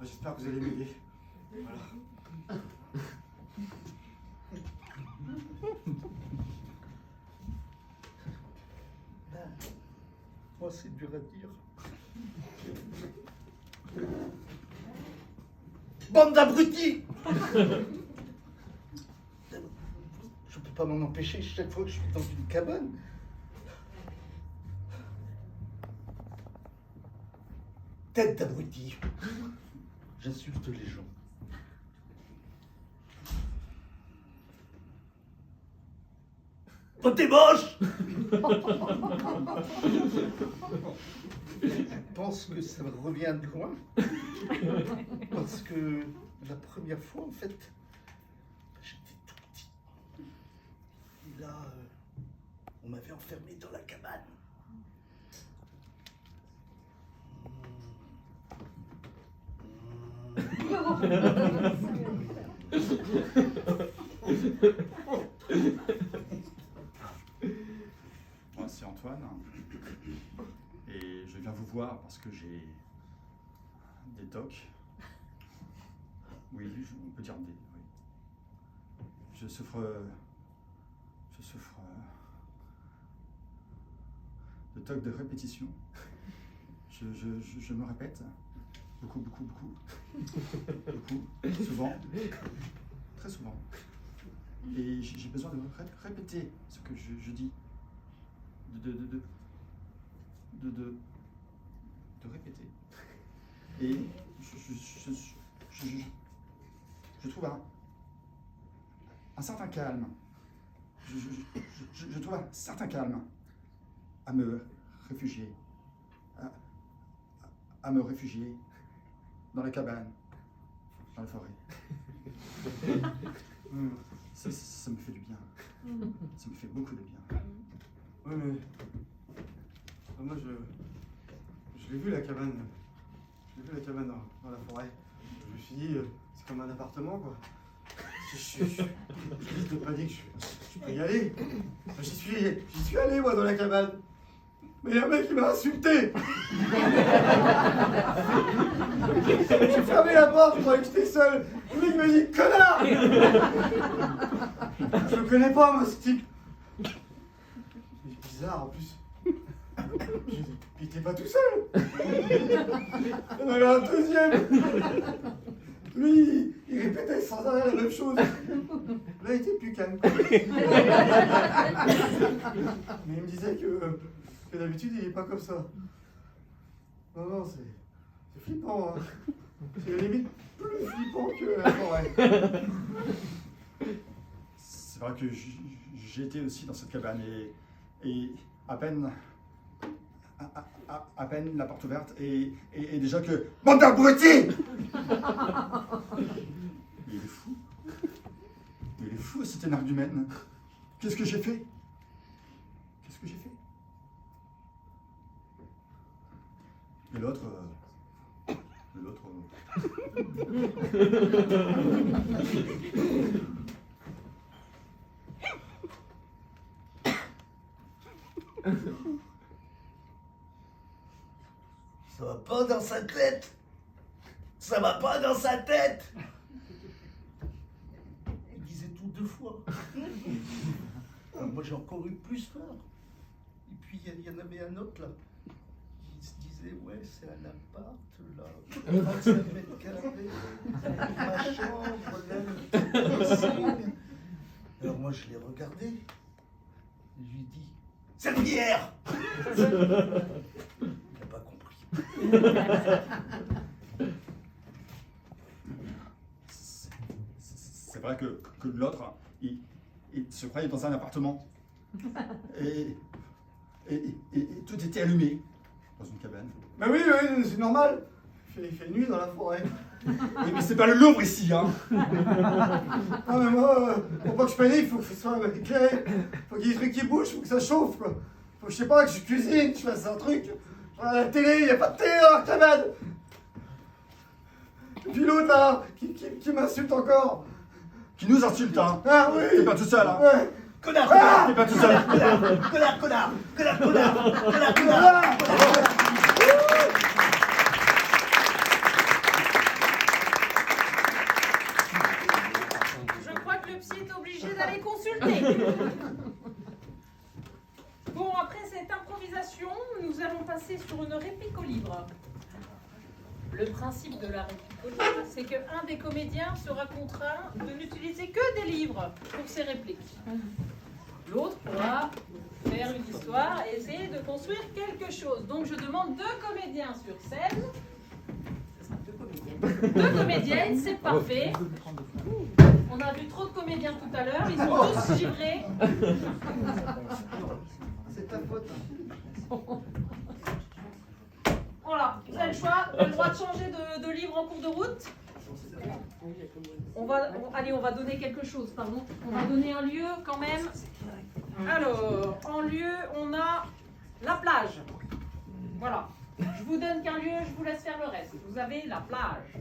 J'espère que vous allez m'aider. Voilà. Moi, c'est dur à dire. Bande d'abrutis! Je peux pas m'en empêcher chaque fois que je suis dans une cabane. Tête d'abruti. J'insulte les gens. Oh, t'es moche! Je pense que ça me revient de loin. Parce que la première fois, en fait, j'étais tout petit. Et là, on m'avait enfermé dans la cabane. Moi, c'est Antoine. Et je viens vous voir parce que j'ai des tocs. Oui, on peut dire des. Oui. Je souffre de tocs de répétition. Je me répète beaucoup, souvent, très souvent. Et j'ai besoin de répéter ce que je dis, de répéter. Et je trouve un certain calme. Je trouve un certain calme à me réfugier, à me réfugier dans la cabane, dans la forêt. Ça me fait du bien. Ça me fait beaucoup de bien. Oui, mais moi je l'ai vu la cabane. Je l'ai vu la cabane dans la forêt. Je me suis dit, c'est comme un appartement quoi. Je n'ai pas dit que je peux y aller. J'y suis allé moi dans la cabane. Mais il y a un mec qui m'a insulté. J'ai fermé la porte, je croyais que j'étais seul. Le mec m'a dit connard. Je le connais pas moi ce type. C'est bizarre en plus. Il était pas tout seul. Il y en avait un deuxième. Lui, il répétait sans arrêt la même chose. Là, il était plus calme. Mais il me disait que d'habitude, il est pas comme ça. Non, c'est flippant. Hein. C'est limite plus flippant que la forêt. C'est vrai que j'ai été aussi dans cette cabane et à peine la porte ouverte et déjà que... Bande d'abrutis! Il est fou. Il est fou cet énergumène. Qu'est-ce que j'ai fait? Qu'est-ce que j'ai fait? Et l'autre... Ça va pas dans sa tête. Ça va pas dans sa tête. Il disait tout 2 fois. Alors moi j'ai encore eu plus peur. Et puis il y en avait un autre là. Il se disait ouais c'est un appart là. 35 mètres carrés. Ma chambre là. Le piscine. Alors moi je l'ai regardé. Et je lui ai dit Serpillière. Il n'a pas compris. C'est vrai que l'autre, il se croyait dans un appartement. Et tout était allumé dans une cabane. Mais oui, c'est normal. Il fait nuit dans la forêt. Mais c'est pas le Louvre ici, hein. Non mais moi, pour pas que je panique, il faut que ce soit éclairé. Faut qu'il y ait des trucs qui bougent, faut que ça chauffe quoi. Faut que je sais pas, que je cuisine, je fasse un truc. Je regarde la télé, y a pas de télé dans la cabane. Et puis l'autre là, qui m'insulte encore. Qui nous insulte, hein. Ah oui. T'es pas tout seul, hein. Ouais. Connard, T'es pas tout seul. connard. principe de la réplique audio, c'est qu'un des comédiens sera contraint de n'utiliser que des livres pour ses répliques. L'autre pourra faire une histoire et essayer de construire quelque chose. Donc je demande 2 comédiens sur scène. Ce sera 2 comédiennes. 2 comédiennes, c'est parfait. On a vu trop de comédiens tout à l'heure, ils sont tous givrés. C'est ta faute. Voilà, vous avez le choix, vous avez le droit de changer de livre en cours de route. Allez, on va donner quelque chose, pardon. On va donner un lieu quand même. Alors, en lieu, on a la plage. Voilà. Je vous donne qu'un lieu, je vous laisse faire le reste. Vous avez la plage.